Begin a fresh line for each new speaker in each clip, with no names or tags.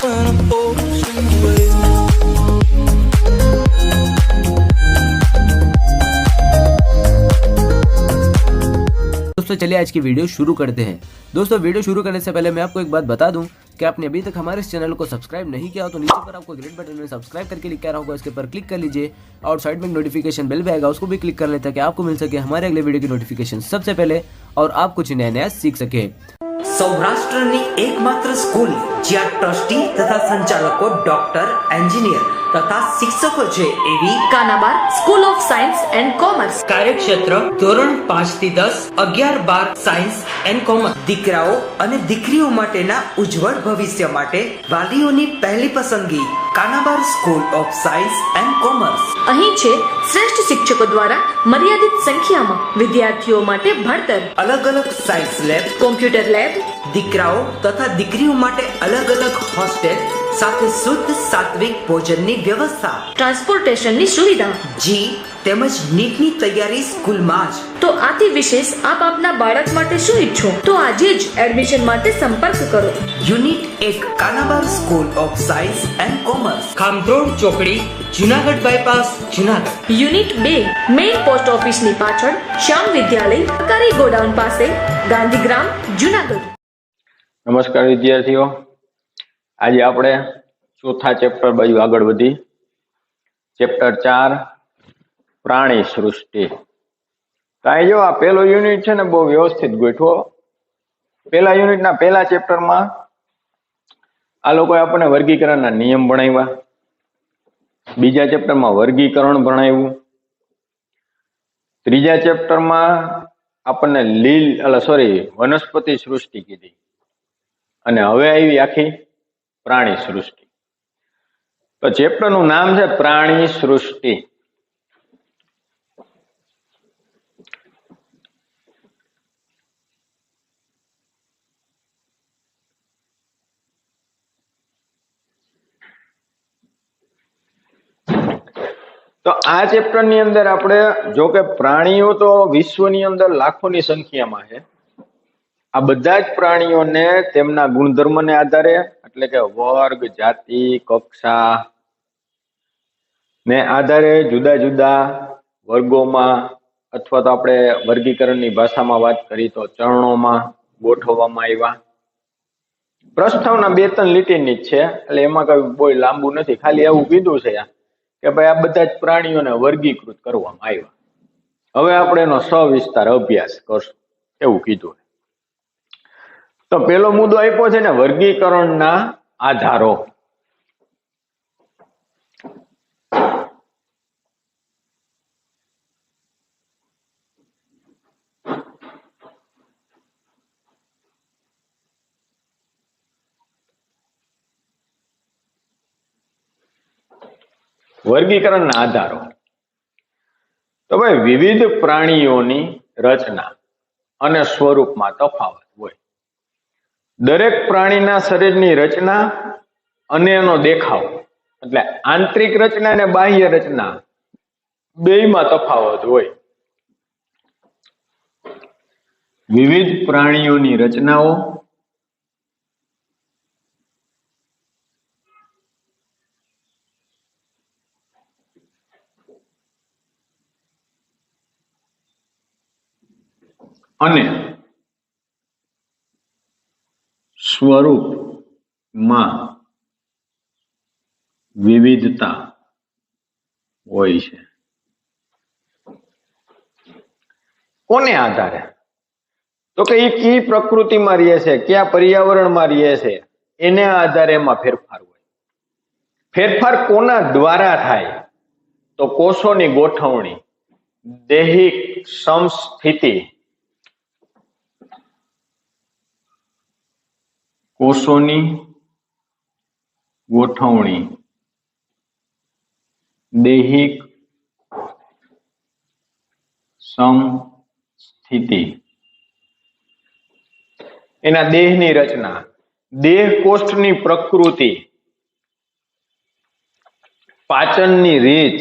दोस्तों चलिए आज की वीडियो शुरू करते हैं। दोस्तों वीडियो शुरू करने से पहले मैं आपको एक बात बता दूं कि आपने अभी तक हमारे इस चैनल को सब्सक्राइब नहीं किया हो तो नीचे पर आपको ग्रीन बटन में सब्सक्राइब करके लिखा रहा होगा, इसके ऊपर क्लिक कर लीजिए और साइड में नोटिफिकेशन बेल भी आएगा, उसको भी क्लिक कर लेते हैं कि आपको मिल सके हमारे अगले वीडियो की नोटिफिकेशन सबसे पहले और आप कुछ नया सीख सके।
સૌરાષ્ટ્રની એકમાત્ર સ્કૂલ જ્યાં ટ્રસ્ટી તથા સંચાલકો ડોક્ટર, એન્જિનિયર તથા શિક્ષકો છે એવી
Kanabar school of science and commerce.
કાર્યક્ષેત્ર ધોરણ 5 થી 10, 11-12 સાયન્સ એન્ડ કોમર્સ. દીકરાઓ અને દીકરીઓ માટેના ઉજ્જવળ ભવિષ્ય માટે વાલીઓની પહેલી પસંદગી Kanabar school of science and commerce.
અહીં છે શ્રેષ્ઠ શિક્ષકો દ્વારા મર્યાદિત સંખ્યામાં વિદ્યાર્થીઓ માટે ભણતર,
અલગ અલગ સાયન્સ લેબ,
કોમ્પ્યુટર લેબ,
દીકરાઓ તથા દીકરીઓ માટે અલગ અલગ હોસ્ટેલ સાથે શુદ્ધ સાત્વિક ભોજનની વ્યવસ્થા,
ટ્રાન્સપોર્ટેશનની સુવિધા.
જી તેમજ નીટની તૈયારી સ્કૂલમાં જ.
તો આથી વિશેષ આપ આપના બાળક માટે શું ઈચ્છો તો આજે જ એડમિશન માટે સંપર્ક કરો.
Unit 1 Kanabar school of science and commerce, Khamrod ચોકડી, Junagadh bypass, Junagadh.
Unit 2 main post ઓફિસની પાછળ, શ્યામ વિદ્યાલય, સરકારી ગોડાઉન પાસે, ગાંધીગ્રામ, જુનાગઢ.
નમસ્કાર વિદ્યાર્થીઓ, આજે આપણે ચોથા ચેપ્ટર બાજુ આગળ વધી. ચેપ્ટર 4 પ્રાણી સૃષ્ટિ. કાંઈ જો આ પહેલો યુનિટ છે ને બહુ વ્યવસ્થિત ગોઠવો. પહેલા યુનિટના પહેલા ચેપ્ટરમાં આ લોકોએ આપણને વર્ગીકરણના નિયમ ભણાવ્યા, બીજા ચેપ્ટરમાં વર્ગીકરણ ભણાવ્યું, ત્રીજા ચેપ્ટરમાં આપણને વનસ્પતિ સૃષ્ટિ કીધી અને હવે આવી આખી પ્રાણી સૃષ્ટિ. તો ચેપ્ટરનું નામ છે પ્રાણી સૃષ્ટિ. તો આ ચેપ્ટરની અંદર આપણે જો કે પ્રાણીઓ તો વિશ્વની અંદર લાખોની સંખ્યામાં છે. આ બધા જ પ્રાણીઓને તેમના ગુણધર્મને આધારે એટલે કે વર્ગ, જાતિ, કક્ષા ને આધારે જુદા જુદા વર્ગોમાં અથવા તો આપણે વર્ગીકરણની ભાષામાં વાત કરી તો ચરણોમાં ગોઠવવામાં આવ્યા. પ્રસ્તાવના 2-3 લીટીની જ છે એટલે એમાં કઈ બહુ લાંબુ નથી, ખાલી એવું કીધું છે કે ભાઈ આ બધા જ પ્રાણીઓને વર્ગીકૃત કરવામાં આવ્યા. હવે આપણે એનો સવિસ્તાર અભ્યાસ કરશું એવું કીધું. તો પેલો મુદ્દો આપ્યો છે ને વર્ગીકરણના આધારો. વર્ગીકરણના આધારો. તો ભાઈ વિવિધ પ્રાણીઓની રચના અને સ્વરૂપમાં તફાવત હોય. દરેક પ્રાણીના શરીરની રચના અને એનો દેખાવ એટલે આંતરિક રચના અને બાહ્ય રચના બેયમાં તફાવત હોય. વિવિધ પ્રાણીઓની રચનાઓ અને સ્વરૂપમાં વિવિધતા હોય છે. કોને આધારે? તો કે એ કી પ્રકૃતિમાં રહે છે, કયા પર્યાવરણમાં રહે છે એને આધારે એમાં ફેરફાર હોય. ફેરફાર કોના દ્વારા થાય? તો કોષોની ગોઠવણી, દૈહિક સમસ્થિતિ, કોષોની ગોઠવણી, દૈહિક સમસ્થિતિ, એના દેહની રચના, દેહ કોષ્ઠની પ્રકૃતિ, પાચનની રીત,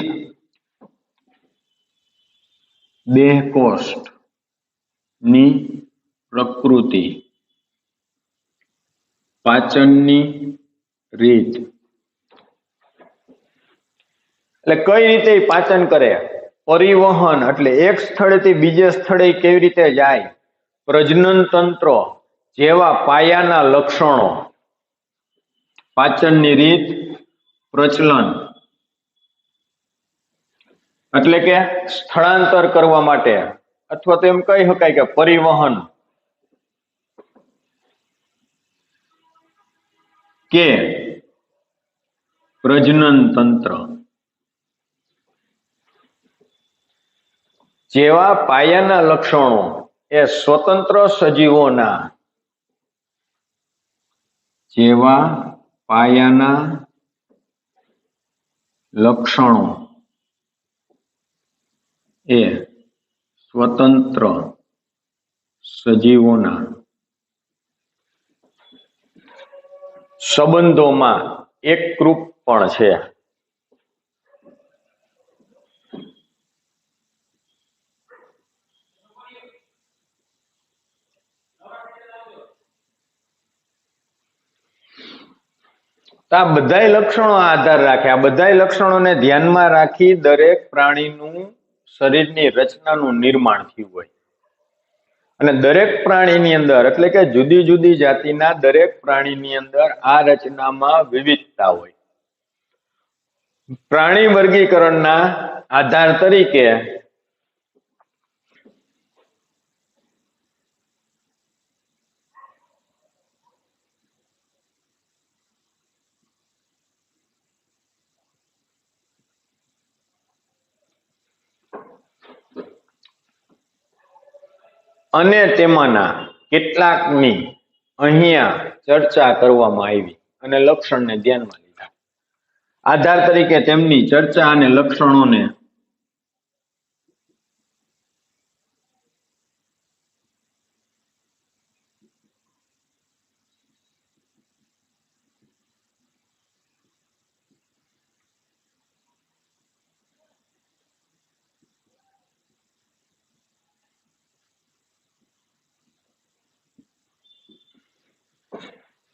દેહ કોષ્ઠની પ્રકૃતિ, પાચનની રીત. એટલે કઈ રીતે ઈ પાચન કરે? પરિવહન એટલે એક સ્થળેથી બીજે સ્થળે કેવી રીતે જાય, પ્રજનન તંત્ર જેવા પાયાના લક્ષણો, પાચનની રીત, પ્રચલન એટલે કે સ્થળાંતર કરવા માટે, અથવા તો એમ કહી શકાય કે પરિવહન કે પ્રજનન તંત્ર જેવા પાયાના લક્ષણો એ સ્વતંત્ર સજીવોના, જેવા પાયાના લક્ષણો એ સ્વતંત્ર સજીવોના સંબંધોમાં એકરૂપ પણ છે. તો આ બધાય લક્ષણો આધાર રાખે, આ બધાય લક્ષણોને ધ્યાનમાં રાખી દરેક પ્રાણીનું શરીરની રચનાનું નિર્માણ થયું હોય. અને દરેક પ્રાણીની અંદર એટલે કે જુદી જુદી જાતિના દરેક પ્રાણીની અંદર આ રચનામાં વિવિધતા હોય. પ્રાણી વર્ગીકરણના આધાર તરીકે અને તેમાંના કેટલાકની અહીંયા ચર્ચા કરવામાં આવી અને લક્ષણને ધ્યાનમાં લીધા. આધાર તરીકે તેમની ચર્ચા અને લક્ષણોને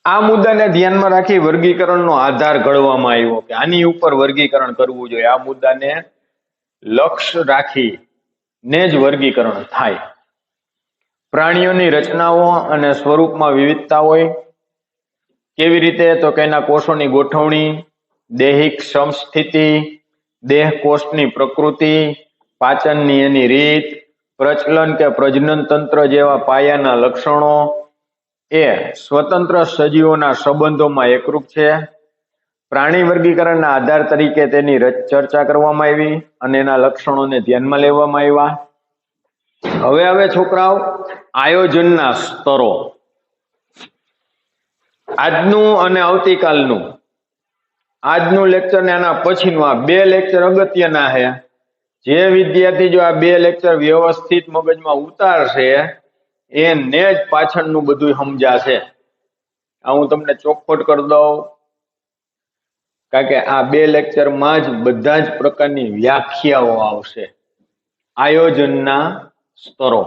આ મુદ્દાને ધ્યાનમાં રાખી વર્ગીકરણનો આધાર ઘડવામાં આવ્યો કે આની ઉપર વર્ગીકરણ કરવું જોઈએ. આ મુદ્દાને લક્ષ્ય રાખીને જ વર્ગીકરણ થાય. પ્રાણીઓની રચનાઓ અને સ્વરૂપમાં વિવિધતા હોય. કેવી રીતે? તો કે એના કોષોની ગોઠવણી, દૈહિક સમસ્થિતિ, દેહ કોષની પ્રકૃતિ, પાચનની એની રીત, પ્રચલન કે પ્રજનન તંત્ર જેવા પાયાના લક્ષણો એ સ્વતંત્ર સજીવોના સંબંધોમાં એકરૂપ છે. પ્રાણી વર્ગીકરણના આધાર તરીકે તેની ચર્ચા કરવામાં આવી અને એના લક્ષણોને ધ્યાનમાં લેવામાં આવ્યા. હવે છોકરાઓ, આયોજનના સ્તરો. આજનું અને આવતીકાલનું, આજનું લેક્ચર ને આના પછીનું, આ બે લેક્ચર અગત્યના છે. જે વિદ્યાર્થી જો આ બે લેક્ચર વ્યવસ્થિત મગજમાં ઉતારશે એને જ પાછળનું બધું સમજાશે. આ હું તમને ચોખવટ કરી દઉં, કારણ કે આ બે લેક્ચરમાં જ બધા જ પ્રકારની વ્યાખ્યાઓ આવશે. આયોજનના સ્તરો.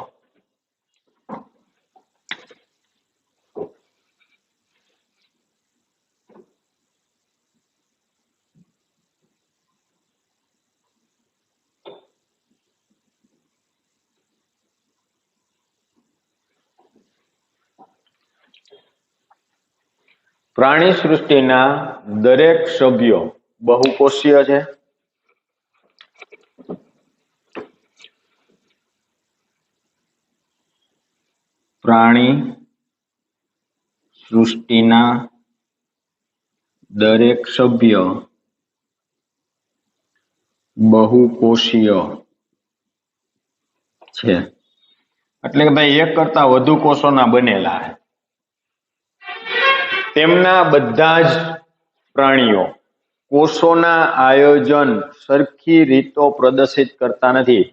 પ્રાણી સૃષ્ટિના દરેક સભ્યો બહુકોષીય છે. પ્રાણી સૃષ્ટિના દરેક સભ્ય બહુકોષીય છે. એટલે કે ભાઈ એક કરતા વધુ કોષોના બનેલા છે. તેમના બધા જ પ્રાણીઓ કોષોના આયોજન સરખી રીતો પ્રદર્શિત કરતા નથી.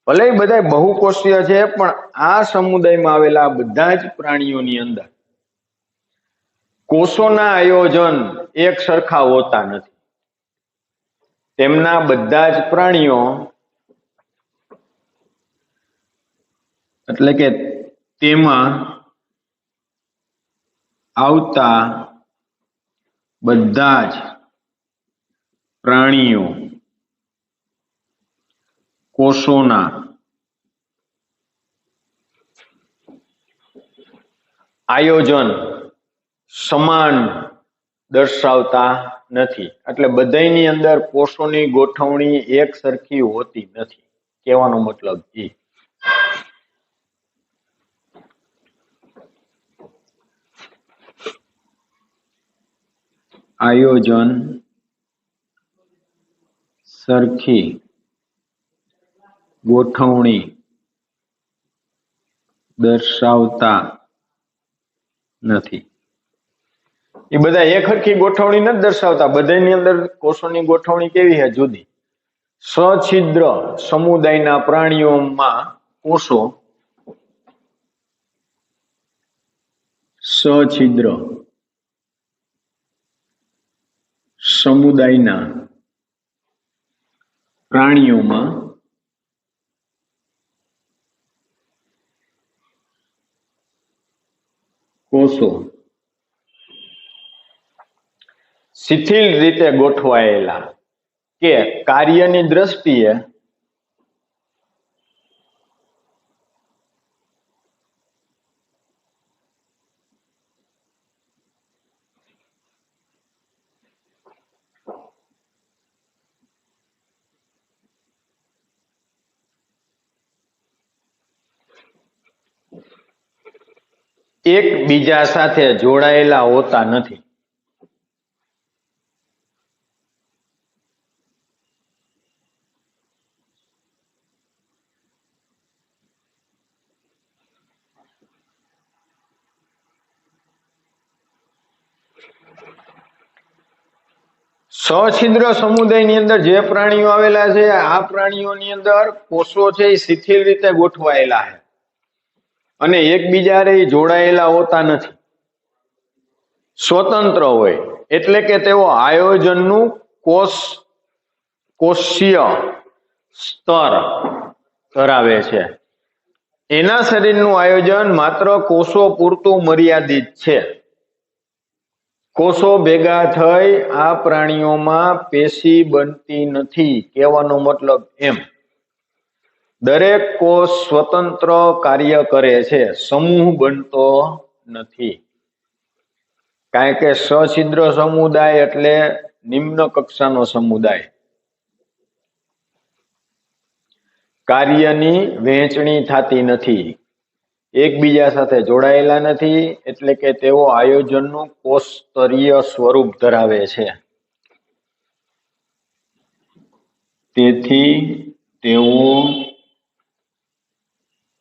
ભલે બધા બહુકોષીય છે, પણ આ સમુદાયમાં આવેલા બધા જ પ્રાણીઓની અંદર કોષોના આયોજન એક સરખા હોતા નથી. તેમના બધા જ પ્રાણીઓ એટલે કે તેમાં આવતા બધા જ પ્રાણીઓ કોષોના આયોજન સમાન દર્શાવતા નથી. એટલે બધાની અંદર કોષોની ગોઠવણી એક સરખી હોતી નથી, કહેવાનો મતલબ એ. આયોજન સરખી ગોઠવણી દર્શાવતા નથી. એ બધા એક સરખી ગોઠવણી નથી દર્શાવતા. બધાની અંદર કોષોની ગોઠવણી કેવી છે? જુદી. સછિદ્ર સમુદાયના પ્રાણીઓમાં કોષો સછિદ્ર સમુદાયના પ્રાણીઓમાં કોષો શિથિલ રીતે ગોઠવાયેલા કે કાર્યની દ્રષ્ટિએ એકબીજા સાથે જોડાયેલા હોતા નથી. સછિદ્ર સમુદાયની અંદર જે પ્રાણીઓ આવેલા છે, આ પ્રાણીઓની અંદર કોષો છે એ શિથિલ રીતે ગોઠવાયેલા છે અને એકબીજાને જોડાયેલા હોતા નથી, સ્વતંત્ર હોય. એટલે કે તેઓ આયોજનનું કોષીય સ્તર ધરાવે છે. એના શરીરનું આયોજન માત્ર કોષો પૂરતું મર્યાદિત છે. કોષો ભેગા થઈ આ પ્રાણીઓમાં પેશી બનતી નથી, કહેવાનો મતલબ એમ. દરેક કોષ સ્વતંત્ર કાર્ય કરે છે, સમૂહ બનતો નથી. કારણ કે સછિદ્ર સમુદાય એટલે નિમ્ન કક્ષાનો સમુદાય. કાર્યની વહેંચણી થતી નથી, એકબીજા સાથે જોડાયેલા નથી, એટલે કે તેઓ આયોજનનું કોષસ્તરીય સ્વરૂપ ધરાવે છે. તેથી તેઓ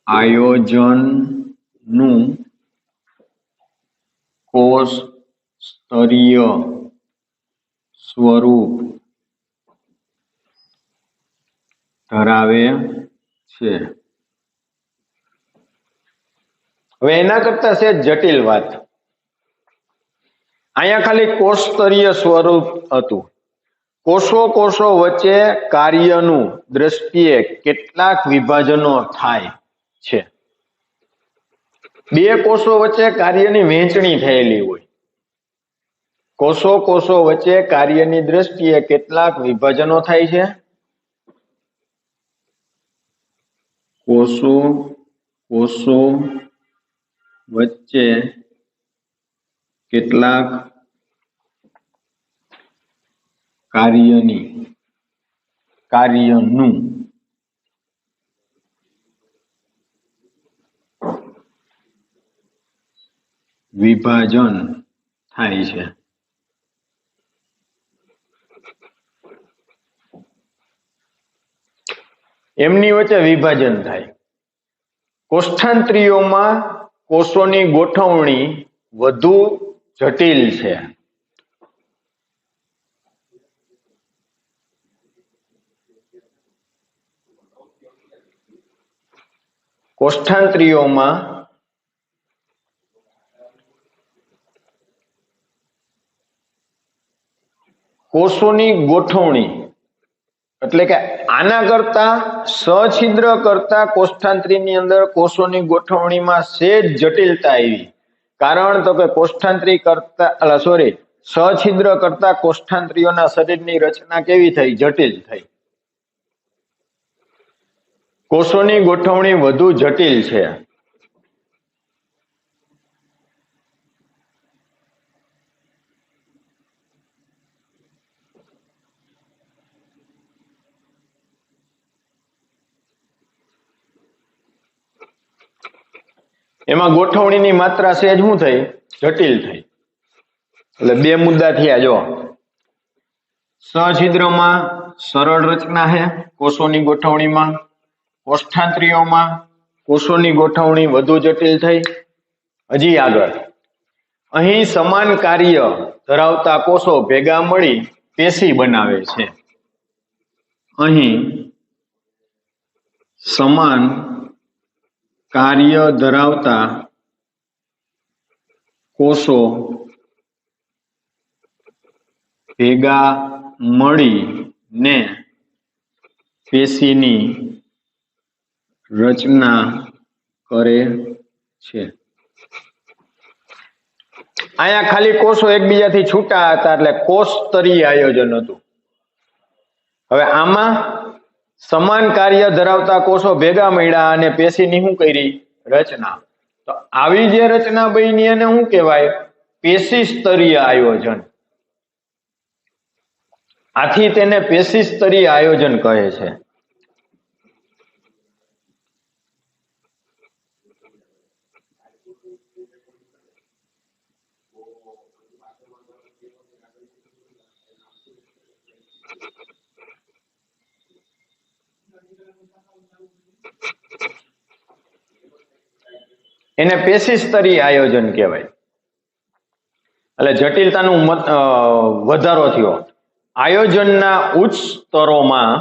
આયોજનનું કોષસ્તરીય સ્વરૂપ ધરાવે છે. હવે એના કરતા છે જટિલ વાત. અહીંયા ખાલી કોષસ્તરીય સ્વરૂપ હતું. કોષો વચ્ચે કાર્યનું દ્રષ્ટિએ કેટલાક વિભાજનો થાય છે. બે કોષો વચ્ચે કાર્યની વહેંચણી થયેલી હોય. કોષો વચ્ચે કાર્યની દ્રષ્ટિએ કેટલાક વિભાજનો થાય છે. કોષો વચ્ચે કેટલાક કાર્યનું વિભાજન થાય છે. એમની વચ્ચે વિભાજન થાય. કોષ્ઠાંત્રીઓમાં કોષોની ગોઠવણી વધુ જટિલ છે. કોષ્ઠાંત્રીઓમાં કોષોની ગોઠવણી એટલે કે આના કરતા સછિદ્ર કરતા કોષ્ઠાંત્રીની અંદર કોષોની ગોઠવણીમાં સેજ જટિલતા આવી. કારણ તો કે કોષ્ઠાંત્રી કરતા સછિદ્ર કરતા કોષ્ઠાંત્રીઓના શરીરની રચના કેવી થઈ? જટિલ થઈ. કોષોની ગોઠવણી વધુ જટિલ છે. એમાં ગોઠવણીની માત્રા સહેજ શું થઈ? જટિલ થઈ. એટલે બે મુદ્દા થયા. જો સછિદ્રમાં સરળ રચના છે કોષોની ગોઠવણીમાં, કોષ્ઠાંત્રીઓમાં કોષોની ગોઠવણી વધુ જટિલ થઈ. હજી આગળ, અહીં સમાન કાર્ય ધરાવતા કોષો ભેગા મળી પેશી બનાવે છે. અહીં સમાન કાર્ય ધરાવતા કોષો ભેગા મળીને પેશીની રચના કરે છે. અહીંયા ખાલી કોષો એકબીજાથી છૂટા હતા એટલે કોષ સ્તરીય આયોજન હતું. હવે આમાં સમાન કાર્ય ધરાવતા કોષો ભેગા મળ્યા અને પેશીની શું કરી? રચના. તો આવી જે રચના બની એને શું કહેવાય? પેશી સ્તરીય આયોજન. આથી તેને પેશી સ્તરીય આયોજન કહે છે. એને પેશી સ્તરીય આયોજન કહેવાય. એટલે જટિલતાનો વધારો થયો. આયોજનના ઉચ્ચ સ્તરોમાં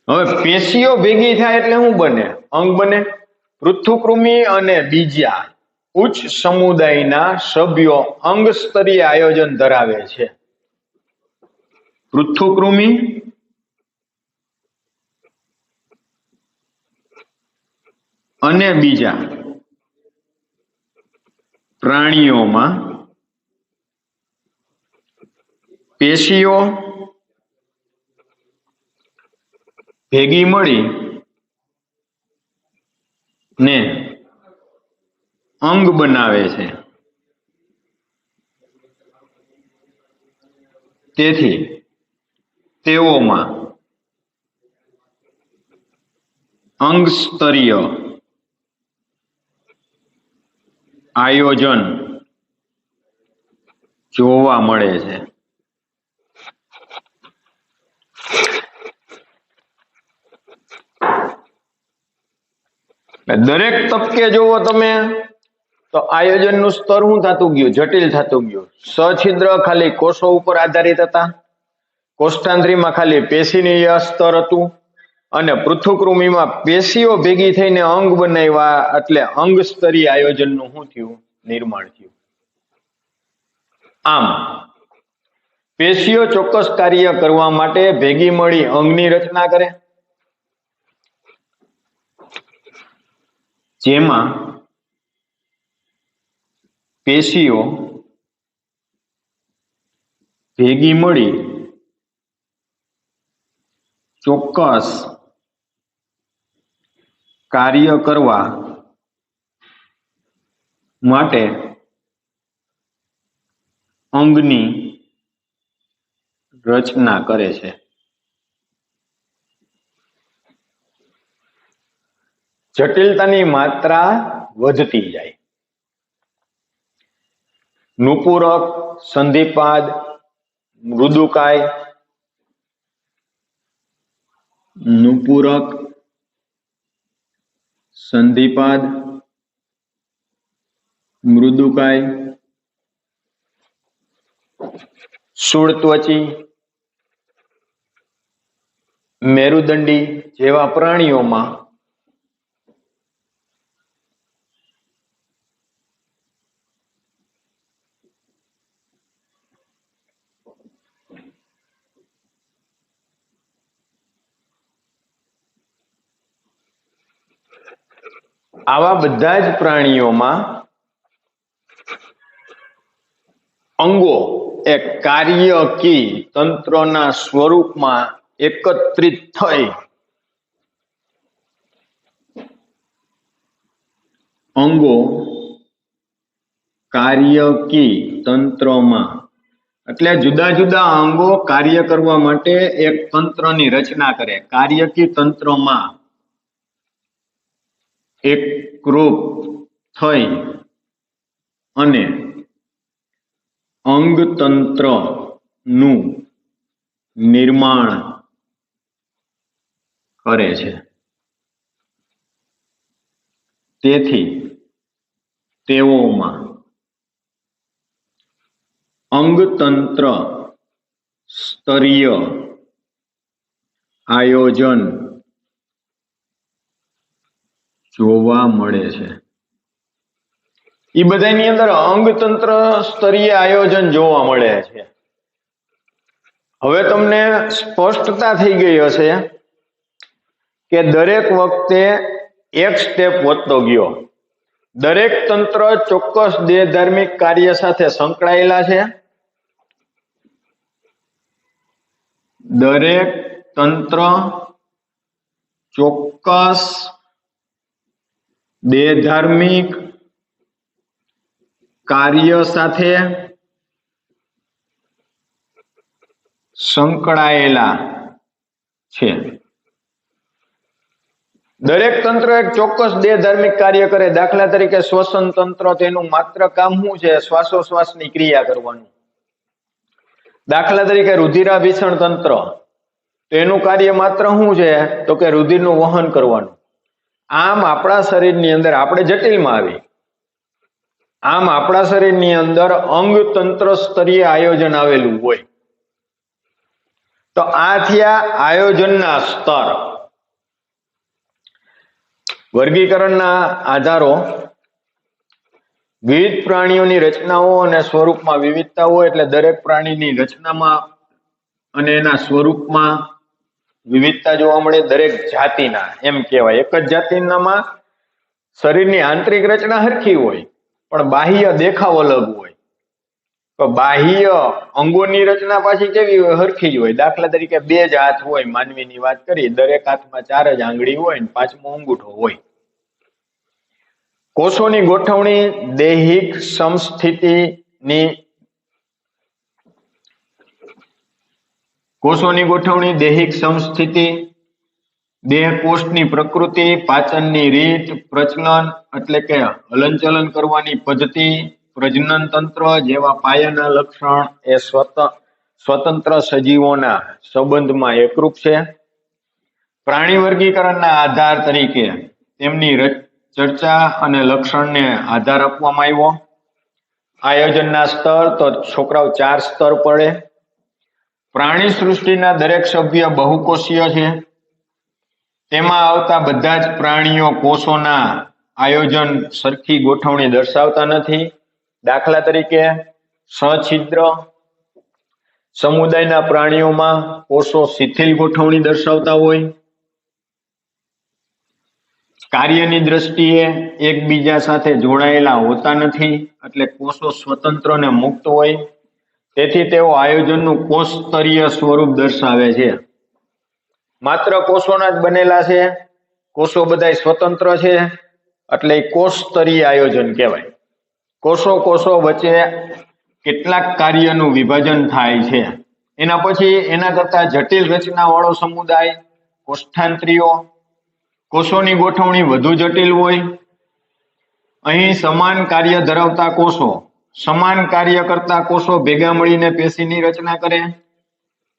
હવે પેશીઓ ભેગી થાય એટલે શું બને? અંગ બને. પૃથુકૃમિ અને બીજા ઉચ્ચ સમુદાયના સભ્યો અંગ સ્તરીય આયોજન ધરાવે છે. પૃથુકૃમિ અને બીજા પ્રાણીઓમાં પેશીઓ ભેગી મળી ને અંગ બનાવે છે. તેથી તેઓમાં અંગ સ્તરીય આયોજન જોવા મળે છે. દરેક તબકે જોવો તમે તો આયોજનનું સ્તર શું થતું ગયું? જટિલ થતું ગયું. સછિદ્ર ખાલી કોષો ઉપર આધારિત હતા, કોષ્ઠાંત્રીમાં ખાલી પેશીની સ્તર હતું અને પૃથુકૃમિમાં પેશીઓ ભેગી થઈને અંગ બનાવ્યા એટલે અંગ સ્તરીય આયોજનનું શું થયું? નિર્માણ થયું. આમ પેશીઓ ચોક્કસ કાર્ય કરવા માટે ભેગી મળી અંગની રચના કરે, જેમાં પેશીઓ ભેગી મળી ચોક્કસ કાર્ય કરવા માટે અંગની રચના કરે છે. જટિલતાની માત્રા વધતી જાય. નુપુરક, સંધિપાદ, મૃદુકાય, નુપુરક, સંધિપાદ, મૃદુકાય, શૂળત્વચી, મેરુદંડી જેવા પ્રાણીઓમાં આવા બધા જ પ્રાણીઓમાં અંગો એ કાર્યકી તંત્રના સ્વરૂપમાં એકત્રિત થઈ અંગો કાર્યકી તંત્રમાં એટલે જુદા જુદા અંગો કાર્ય કરવા માટે એક તંત્રની રચના કરે. કાર્યકી તંત્રમાં એકરૂપ થઈ અને અંગતંત્રનું નિર્માણ કરે છે. તેથી તેઓમાં અંગતંત્ર સ્તરીય આયોજન જોવા મળે છે. એ બધાની અંદર અંગતંત્ર સ્તરીય આયોજન જોવા મળે છે. હવે તમને સ્પષ્ટતા થઈ ગઈ હશે કે દરેક વખતે એક સ્ટેપ વધતો ગયો. દરેક તંત્ર ચોક્કસ દેહધાર્મિક કાર્ય સાથે સંકળાયેલા છે. દરેક તંત્ર ચોક્કસ દેહધાર્મિક કાર્ય સાથે સંકળાયેલા છે. દરેક તંત્ર એક ચોક્કસ દેહધાર્મિક કાર્ય કરે. દાખલા તરીકે શ્વસન તંત્ર, તેનું માત્ર કામ શું છે? શ્વાસોશ્વાસની ક્રિયા કરવાનું. દાખલા તરીકે રુધિરાભિસરણ તંત્ર, તો એનું કાર્ય માત્ર શું છે? તો કે રુધિરનું વહન કરવાનું. આમ આપણા શરીરની અંદર, આપણે જટિલમાં આવી, આમ આપણા શરીરની અંદર અંગતંત્ર સ્તરીય આયોજન આવેલું હોય. તો આ થયા આયોજનના સ્તર. વર્ગીકરણના આધારો. વિવિધ પ્રાણીઓની રચનાઓ અને સ્વરૂપમાં વિવિધતા હોય એટલે દરેક પ્રાણીની રચનામાં અને એના સ્વરૂપમાં વિવિધતા જોવા મળે. દરેક જાતિના એમ કહેવાય, એક જ જાતિનામાં શરીરની આંતરિક રચના સરખી હોય પણ બાહ્ય દેખાવ અલગ હોય. તો બાહ્ય અંગોની રચના પાછી કેવી હોય? સરખી જ હોય. દાખલા તરીકે બે જ હાથ હોય, માનવીની વાત કરી, દરેક હાથમાં 4 જ આંગળી હોય ને 5મો અંગૂઠો હોય. કોષોની ગોઠવણી દૈહિક સમસ્થિતિની કોષોની ગોઠવણી, દૈહિક સમસ્થિતિ, દેહકોષની પ્રકૃતિ, પાચનની રીત, પ્રચલન એટલે કે હલનચલન કરવાની પદ્ધતિ, પ્રજનન તંત્ર જેવા પાયાના લક્ષણ એ સ્વતંત્ર સજીવોના સંબંધમાં એકરૂપ છે. પ્રાણી વર્ગીકરણના આધાર તરીકે તેમની ચર્ચા અને લક્ષણને આધાર આપવામાં આવ્યો. આયોજનના સ્તર, તો છોકરાઓ 4 સ્તર પડે. પ્રાણી સૃષ્ટિના દરેક સભ્ય બહુકોષીય છે. તેમાં આવતા બધા જ પ્રાણીઓ કોષોના આયોજન સરખી ગોઠવણી દર્શાવતા નથી. દાખલા તરીકે સછિદ્ર સમુદાયના પ્રાણીઓમાં કોષો શિથિલ ગોઠવણી દર્શાવતા હોય. કાર્યની દ્રષ્ટિએ એકબીજા સાથે જોડાયેલા હોતા નથી એટલે કોષો સ્વતંત્ર અને મુક્ત હોય. તેથી તેઓ આયોજનનું કોષ સ્તરીય સ્વરૂપ દર્શાવે છે. માત્ર કોષોના જ બનેલા છે, કોષો બધાય સ્વતંત્ર છે એટલે કોષ સ્તરીય આયોજન કહેવાય. કોષો વચ્ચે કેટલાક કાર્યનું વિભાજન થાય છે. એના પછી એના કરતા જટિલ રચના વાળો સમુદાય કોષ્ઠાંત્રીઓ. કોષોની ગોઠવણી વધુ જટિલ હોય. અહીં સમાન કાર્ય ધરાવતા કોષો, સમાન કાર્ય કરતા કોષો ભેગા મળીને પેશીની રચના કરે.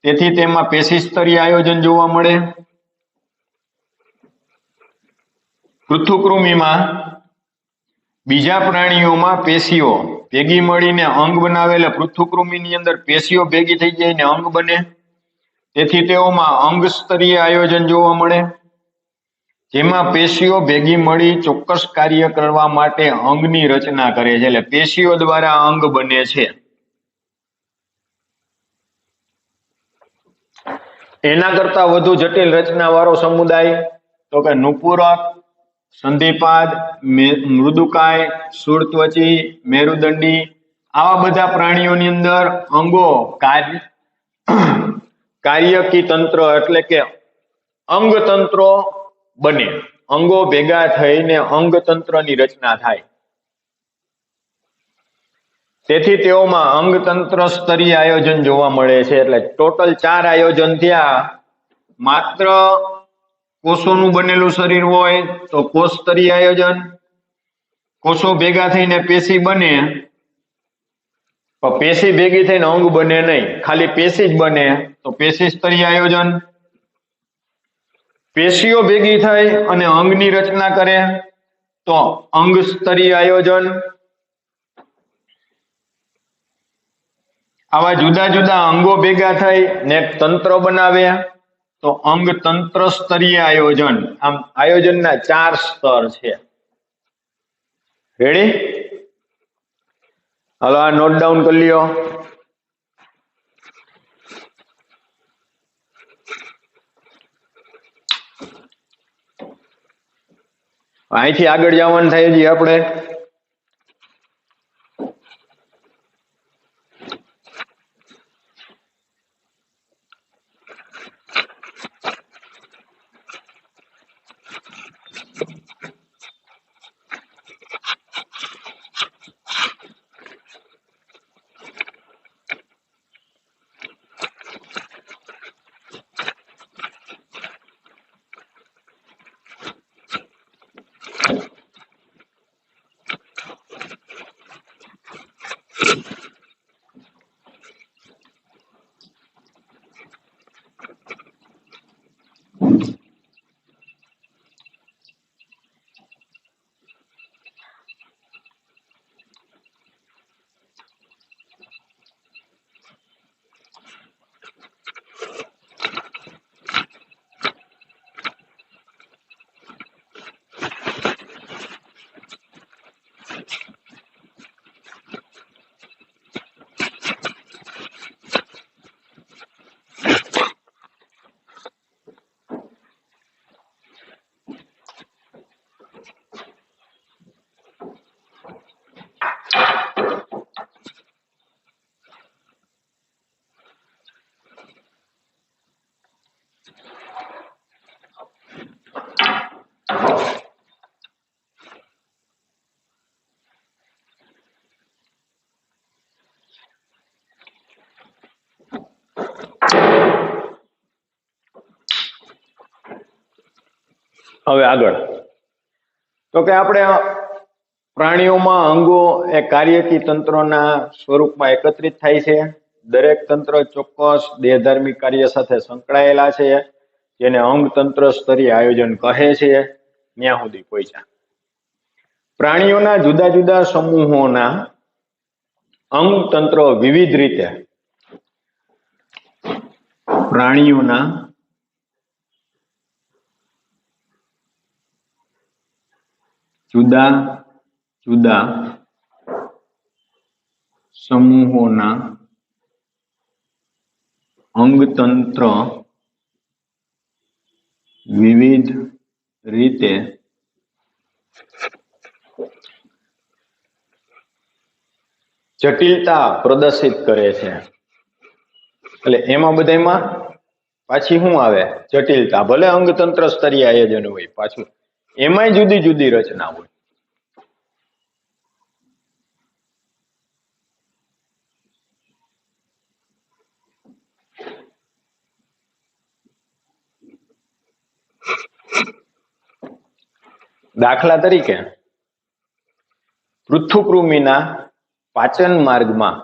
તેથી તેમાં પેશી સ્તરીય આયોજન જોવા મળે. પૃથુકૃમિમાં બીજા પ્રાણીઓમાં પેશીઓ ભેગી મળીને અંગ બનાવે. પૃથુકૃમિની અંદર પેશીઓ ભેગી થઈ જાય ને અંગ બને. તેથી તેઓમાં અંગ સ્તરીય આયોજન જોવા મળે. જેમાં પેશીઓ ભેગી મળી ચોક્કસ કાર્ય કરવા માટે અંગની રચના કરે છે. એટલે પેશીઓ દ્વારા અંગ બને છે. એના કરતા વધુ જટિલ રચના વાળો સમુદાય તો કે નુપુરક સંધિપાદ, મૃદુકાય, શૂળત્વચી, મેરુદંડી, આવા બધા પ્રાણીઓની અંદર અંગો કાર્યકી તંત્ર એટલે કે અંગતંત્રો બને. અંગો ભેગા થઈને અંગતંત્રની રચના થાય. તેથી તેઓમાં અંગતંત્ર સ્તરીય આયોજન જોવા મળે છે. એટલે ટોટલ 4 આયોજન થયા. માત્ર કોષોનું બનેલું શરીર હોય તો કોષ સ્તરીય આયોજન, કોષો ભેગા થઈને પેશી બને, પણ પેશી ભેગી થઈને અંગ બને નહીં, ખાલી પેશી જ બને તો પેશી સ્તરીય આયોજન. પેશીઓ ભેગી થઈ અને અંગની રચના કરે તો અંગ સ્તરીય આયોજન. આવા જુદા જુદા અંગો ભેગા થઈ ને એક તંત્ર બનાવે તો અંગ તંત્ર સ્તરીય આયોજન. આમ આયોજનના 4 સ્તર છે. રેડી? હાલો આ નોટ ડાઉન કરી લ્યો. અહીંથી આગળ જવાનું થાય છે આપણે. હવે આગળ તો કે આપણે પ્રાણીઓમાં અંગો એ કાર્યકી તંત્રોના સ્વરૂપમાં એકત્રિત થાય છે. દરેક તંત્ર ચોક્કસ દેહધાર્મિક કાર્ય સાથે સંકળાયેલા છે, જેને અંગ તંત્ર સ્તરીય આયોજન કહે છે. ત્યાં સુધી પહોંચ્યા. પ્રાણીઓના જુદા જુદા સમૂહોના અંગ તંત્ર વિવિધ રીતે પ્રાણીઓના જુદા જુદા સમૂહોના અંગતંત્ર વિવિધ રીતે જટિલતા પ્રદર્શિત કરે છે. એટલે એમાં બધામાં પાછી શું આવે? જટિલતા. ભલે અંગતંત્ર સ્તરીય આયોજન હોય, પાછું એમાંય જુદી જુદી રચના હોય. દાખલા તરીકે પૃથુકૃમિના પાચન માર્ગમાં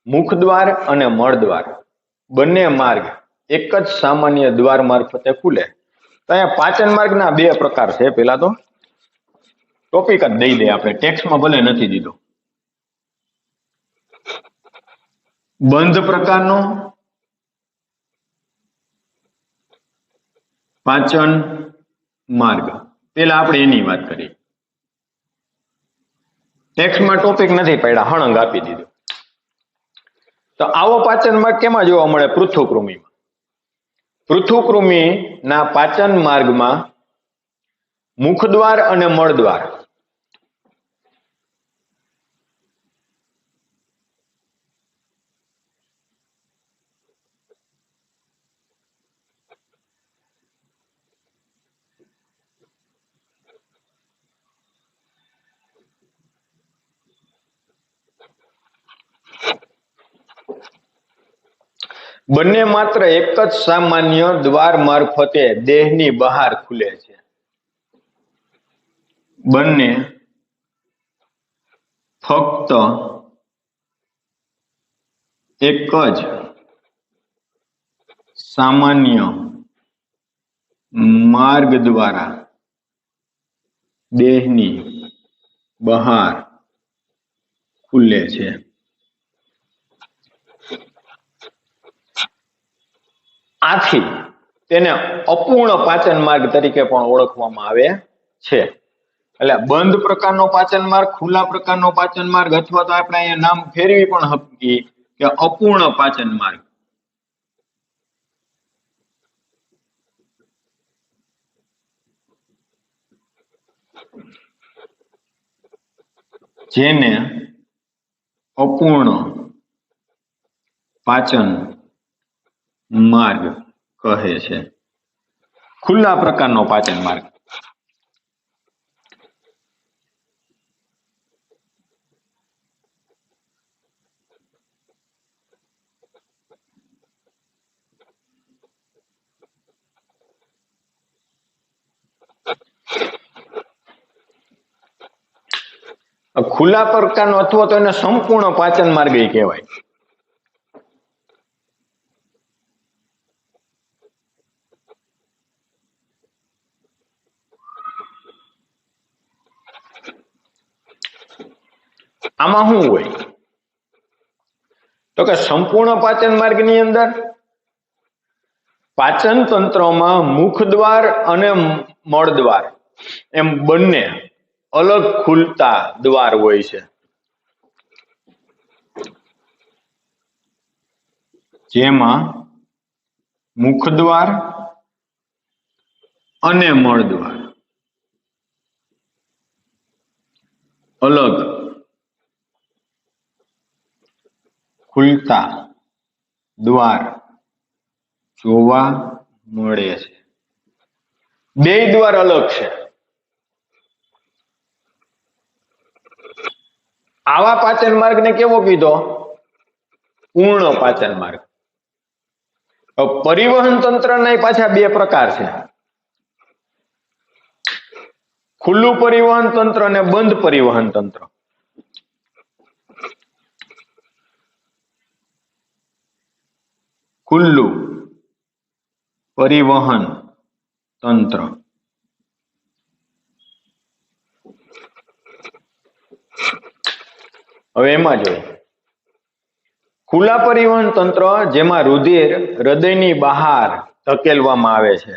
મુખદ્વાર અને મળદ્વાર બંને માર્ગ એક જ સામાન્ય દ્વાર મારફતે ખુલે. તો અહીંયા પાચન માર્ગના 2 પ્રકાર છે. પેલા તો ટોપિક જ દઈ દે આપણે, ટેક્સ્ટમાં ભલે નથી દીધો. બંધ પ્રકારનો પાચન માર્ગ, પેલા આપણે એની વાત કરી. ટેક્સ્ટમાં ટોપિક નથી પડ્યા, હળંગ આપી દીધું. તો આવો પાચન માર્ગ કેમાં જોવા મળે? પૃથુકૃમિમાં. પૃથુકૃમિના પાચન માર્ગમાં મુખદ્વાર અને મળદ્વાર. બંને માત્ર એક જ સામાન્ય દ્વાર મારફતે દેહની બહાર ખુલે છે. બંને ફક્ત એક જ સામાન્ય માર્ગ દ્વારા દેહની બહાર ખુલે છે. આથી તેને અપૂર્ણ પાચન માર્ગ તરીકે પણ ઓળખવામાં આવે છે. એટલે બંધ પ્રકારનો પાચન માર્ગ, ખુલ્લા પ્રકારનો પાચન માર્ગ, અથવા તો આપણે અહીંયા નામ ફેરવી પણ શકીએ કે અપૂર્ણ પાચન માર્ગ. જેને અપૂર્ણ પાચન માર્ગ કહે છે. ખુલ્લા પ્રકારનો પાચન માર્ગ. ખુલ્લા પ્રકારનો અથવા તો એને સંપૂર્ણ પાચન માર્ગ કહેવાય. આમાં શું હોય તો કે સંપૂર્ણ પાચન માર્ગની અંદર પાચન તંત્રમાં મુખદ્વાર અને મળદ્વાર એમ બંને અલગ ખુલતા દ્વાર હોય છે. જેમાં મુખદ્વાર અને મળદ્વાર અલગ ખુલતા દ્વાર જોવા મળે છે. બે દ્વાર અલગ છે. આવા પાચન માર્ગને કેવો કીધો? પૂર્ણ પાચન માર્ગ. પરિવહન તંત્રના પાછા બે પ્રકાર છે. ખુલ્લું પરિવહન તંત્ર અને બંધ પરિવહન તંત્ર. ખુલ્લું પરિવહન તંત્ર હવે એમાં જોઈએ ખુલ્લા પરિવહન તંત્ર જેમાં રુધિર હૃદયની બહાર ધકેલવામાં આવે છે.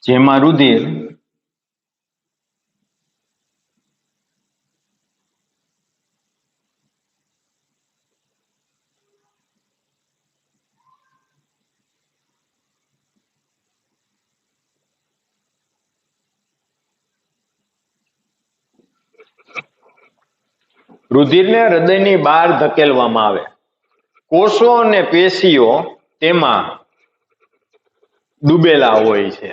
જેમાં રુધિર રુધિરને હૃદયની બહાર ધકેલવામાં આવે. કોષો અને પેશીઓ તેમાં ડૂબેલા હોય છે.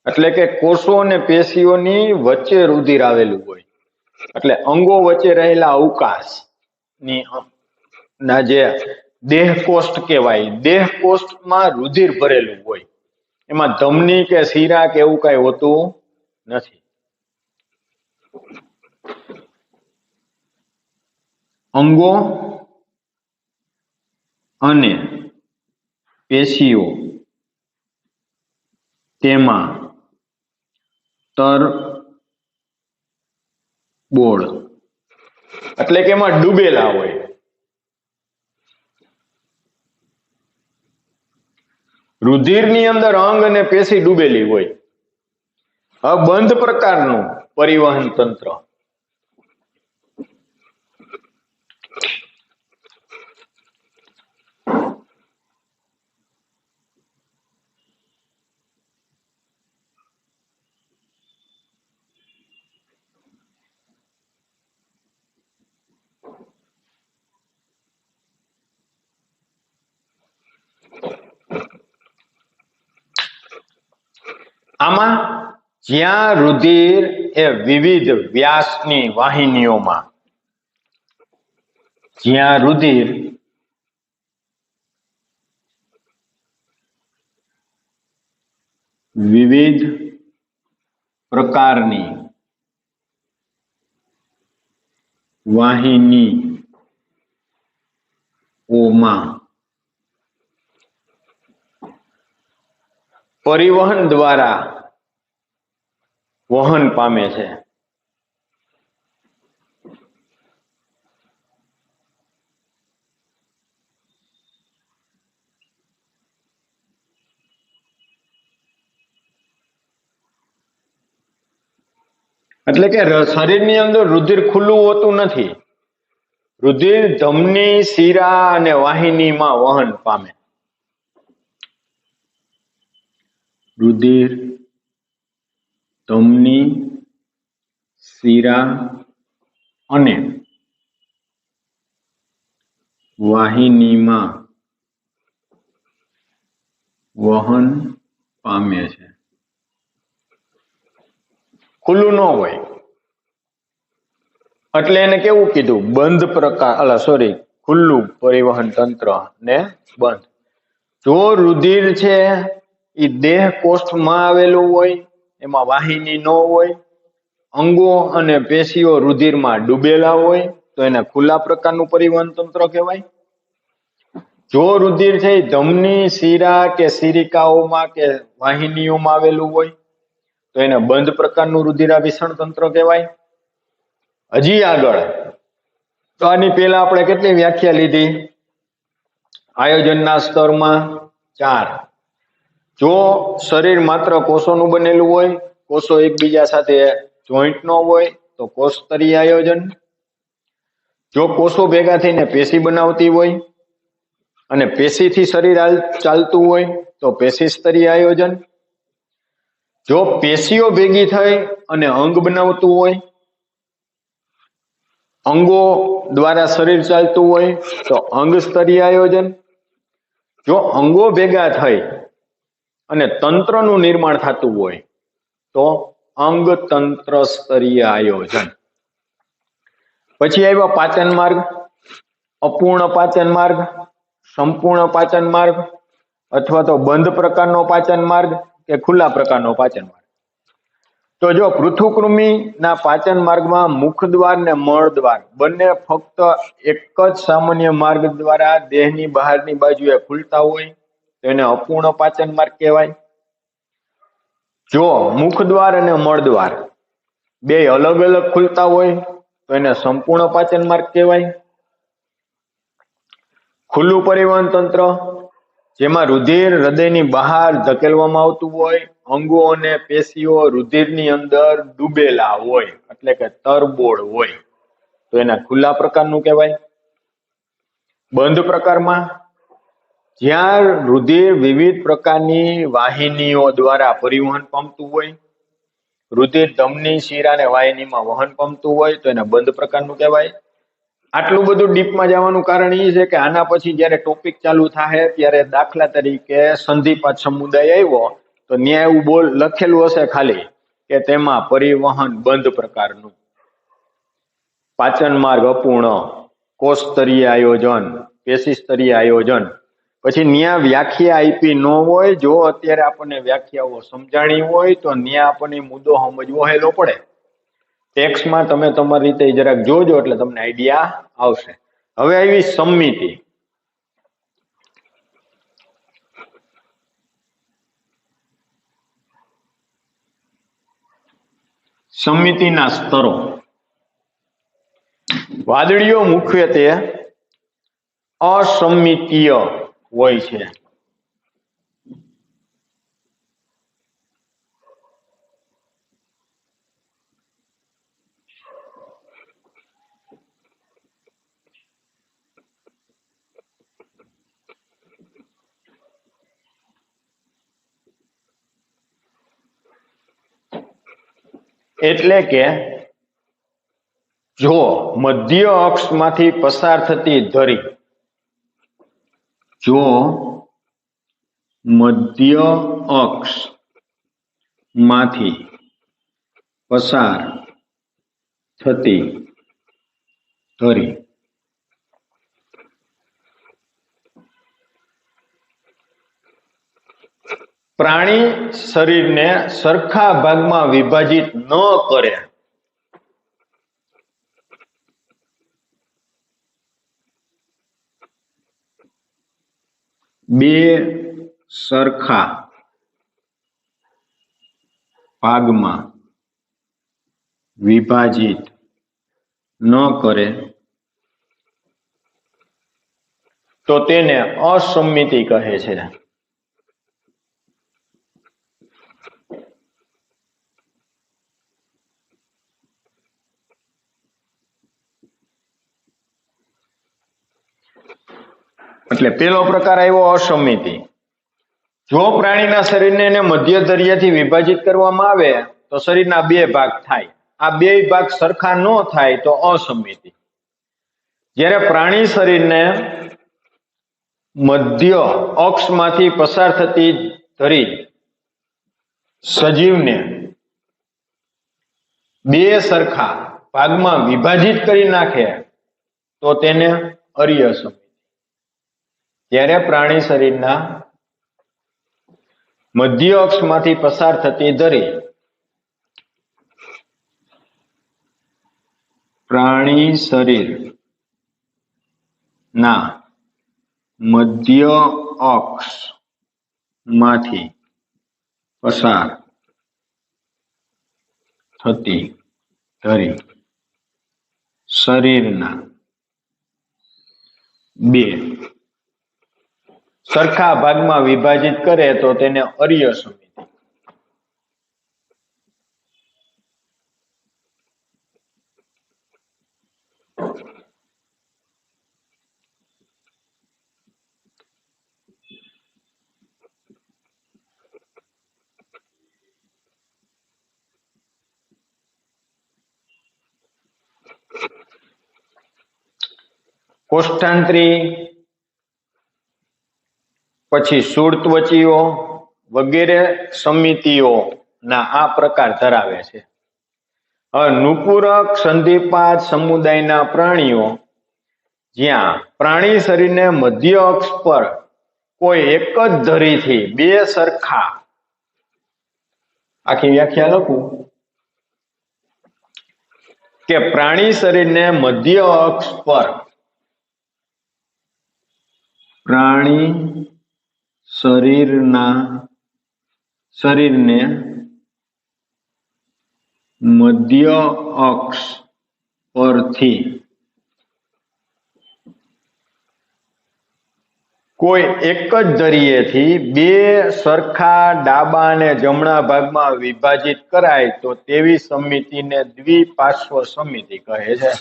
એટલે કે કોષો અને પેશીઓની વચ્ચે રુધિર આવેલું હોય. એટલે અંગો વચ્ચે રહેલા અવકાશ ની ના જે દેહકોષ્ઠ કહેવાય, દેહકોષ્ઠમાં રુધિર ભરેલું હોય. એમાં ધમની કે શીરા કે એવું કઈ હોતું નથી. અંગો અને પેશીઓ તેમાં તરબોળ એટલે કે એમાં ડૂબેલા હોય. રુધિરની અંદર અંગ અને પેશી ડૂબેલી હોય. હવે બંધ પ્રકારનું પરિવહન તંત્ર આમાં જ્યાં રુધિર એ વિવિધ વ્યાસની વાહિનીઓમાં, જ્યાં રુધિર વિવિધ પ્રકારની વાહિનીઓમાં પરિવહન દ્વારા વહન પામે છે, એટલે કે શરીરની અંદર રુધિર ખુલ્લું હોતું નથી. રુધિર ધમની, શિરા અને વાહિનીમાં વહન પામે. રુધિર ધમની, શિરા અને વાહિનીમાં વહન પામે છે. ખુલ્લું ન હોય એટલે એને કેવું કીધું? બંધ પ્રકાર, ખુલ્લું પરિવહન તંત્ર ને બંધ. જો રુધિર છે એ દેહ કોષ્ઠમાં આવેલું હોય, એમાં વાહિની ન હોય, અંગો અને પેશીઓ રુધિરમાં ડૂબેલા હોય તો એને ખુલ્લા પ્રકારનું પરિવહન તંત્ર કહેવાય. જો રુધિર છે એ ધમની, શિરા કે શિરિકાઓમાં કે વાહિનીઓમાં આવેલું હોય તો એને બંધ પ્રકારનું રુધિરાભિસરણ તંત્ર કહેવાય. હજી આગળ, તો આની પહેલા આપણે કેટલી વ્યાખ્યા લીધી? આયોજનના સ્તરમાં 4. જો શરીર માત્ર કોષોનું બનેલું હોય, કોષો એકબીજા સાથે જોઈન્ટ ન હોય તો કોષ સ્તરીય આયોજન. જો કોષો ભેગા થઈને પેશી બનાવતી હોય અને પેશીથી શરીર ચાલતું હોય તો પેશી સ્તરીય આયોજન. જો પેશીઓ ભેગી થઈ અને અંગ બનાવતું હોય, અંગો દ્વારા શરીર ચાલતું હોય તો અંગ સ્તરીય આયોજન. જો અંગો ભેગા થઈ અને તંત્રનું નિર્માણ થતું હોય તો અંગ તંત્ર સ્તરીય આયોજન. પછી આવ્યા પાચન માર્ગ, અપૂર્ણ પાચન માર્ગ, સંપૂર્ણ પાચન માર્ગ અથવા તો બંધ પ્રકારનો પાચન માર્ગ કે ખુલ્લા પ્રકારનો પાચન માર્ગ. તો જો પૃથુકૃમિના પાચન માર્ગમાં મુખ દ્વાર ને મળ દ્વાર બંને ફક્ત એક જ સામાન્ય માર્ગ દ્વારા દેહની બહારની બાજુએ ખુલતા હોય તો એને અપૂર્ણ પાચન માર્ગ કહેવાય. જો મુખ દ્વાર અને મળ દ્વાર બે અલગ અલગ ખુલતા હોય તો એને સંપૂર્ણ પાચન માર્ગ કહેવાય. ખુલ્લું પરિવહન તંત્ર, જેમાં રુધિર હૃદયની બહાર ધકેલવામાં આવતું હોય, અંગો અને પેશીઓ રુધિરની અંદર ડૂબેલા હોય એટલે કે તરબોળ હોય તો એને ખુલ્લા પ્રકારનું કહેવાય. બંધ પ્રકારમાં, જ્યાં રુધિર વિવિધ પ્રકારની વાહિનીઓ દ્વારા પરિવહન પામતું હોય, રુધિર ધમની, શિરા અને વાહિનીમાં વહન પામતું હોય તો એને બંધ પ્રકારનું કહેવાય. આટલું બધું ડીપમાં જવાનું કારણ એ છે કે આના પછી જ્યારે ટોપિક ચાલુ થાય ત્યારે દાખલા તરીકે સંધિપાત સમુદાય આવ્યો તો ન્યાય એવું લખેલું હશે ખાલી કે તેમાં પરિવહન બંધ પ્રકારનું, પાચન માર્ગ અપૂર્ણ, કોષ સ્તરીય આયોજન, પેશી સ્તરીય આયોજન. પછી ન્યા વ્યાખ્યા આપી ન હોય, જો અત્યારે આપણને વ્યાખ્યાઓ સમજાણી હોય તો ન્યા આપણને મુદ્દો સમજવો હેલો પડે. ટેક્સ્ટમાં તમે તમારી રીતે જરાક જોજો એટલે તમને આઈડિયા આવશે. હવે આવી સમિતિ. સમિતિના સ્તરો. વાદળીઓ મુખ્યત્વે અસમિતીય હોય છે. એટલે કે જો મધ્ય અક્ષમાંથી પસાર થતી ધરી, જો મધ્ય અક્ષ માંથી પસાર થતી ધરી. પ્રાણી શરીરને સરખા ભાગમાં વિભાજિત ન કરે બે સરખા ભાગમાં વિભાજિત ન કરે તો તેને અસંમિતિ કહે છે. એટલે પેલો પ્રકાર આવ્યો અસંમિતિ. જો પ્રાણીના શરીરને એને મધ્ય ધરીએથી વિભાજિત કરવામાં આવે તો શરીરના બે ભાગ થાય. આ બે ભાગ સરખા ન થાય તો અસંમિતિ. જ્યારે પ્રાણી શરીરને મધ્ય અક્ષમાંથી પસાર થતી ધરી સજીવને બે સરખા ભાગમાં વિભાજિત કરી નાખે તો તેને અરિયસંમિતિ. જ્યારે પ્રાણી શરીરના મધ્ય અક્ષમાંથી પસાર થતી ધરી પ્રાણી શરીર ના મધ્ય અક્ષ માંથી પસાર થતી ધરી શરીરના બે સરખા ભાગમાં વિભાજિત કરે તો તેને અરિયસંમિતિ. કોષ્ઠાંત્રી પછી સુળત્વચીઓ વગેરે સમિતિઓના આ પ્રકાર ધરાવે છે. હવે નુપુરક સંધિપાત સમુદાયના પ્રાણીઓ જ્યાં પ્રાણી શરીરને મધ્ય અક્ષ પર કોઈ એક જ ધરીથી બે સરખા, આખી વ્યાખ્યા લખું કે પ્રાણી શરીરને મધ્ય અક્ષ પર પ્રાણી શરીરને મધ્ય અક્ષ પરથી કોઈ એક જ ધરીએથી બે સરખા ડાબા અને જમણા ભાગમાં વિભાજિત કરાય તો તેવી સમિતિને દ્વિપાર્શ્વ સમિતિ કહે છે.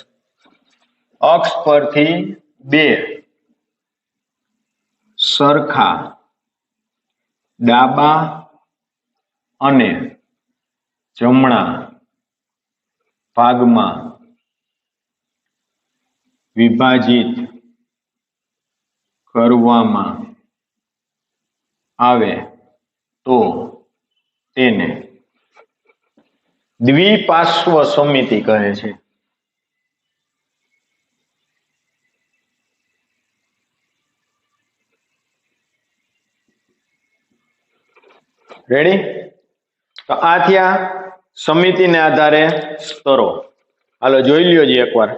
અક્ષ પરથી બે સરખા ડાબા અને જમણા ભાગમાં વિભાજિત કરવામાં આવે તો તેને દ્વિપાર્શ્વ સમિતિ કહે છે. રેડી? તો આ થયા સમિતિને આધારે સ્તરો. હાલો જોઈ લ્યો જી એકવાર.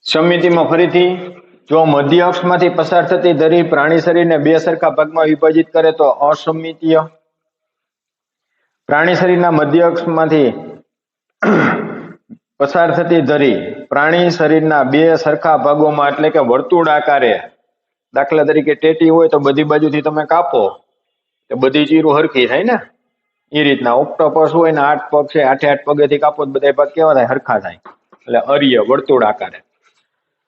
સમિતિમાં ફરીથી જો મધ્ય અક્ષમાંથી પસાર થતી ધરી પ્રાણી શરીરને બે સરખા ભાગમાં વિભાજિત કરે તો અસમિતીય. પ્રાણી શરીરના મધ્ય અક્ષમાંથી પસાર થતી ધરી પ્રાણી શરીરના બે સરખા ભાગોમાં એટલે કે વર્તુળ આકારે, દાખલા તરીકે ટેટી હોય તો બધી બાજુથી તમે કાપો તો બધી ચીરું હરખી થાય ને, એ રીતના ઓક્ટોપસ હોય ને 8 પગ છે, 8 પગેથી કાપો તો બધા પગ કેવા થાય? હરખા થાય. એટલે અર્ય વર્તુળ આકારે.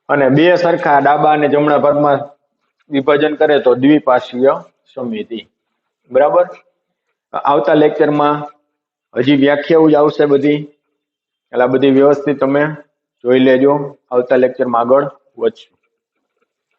અને બે સરખા ડાબા અને જમણા ભાગમાં વિભાજન કરે તો દ્વિપાર્શ્વીય સમિતિ. બરાબર. આવતા લેક્ચરમાં હજી વ્યાખ્યાઓ જ આવશે બધી, એટલે બધી વ્યવસ્થિત તમે જોઈ લેજો. આવતા લેક્ચરમાં આગળ વધશું.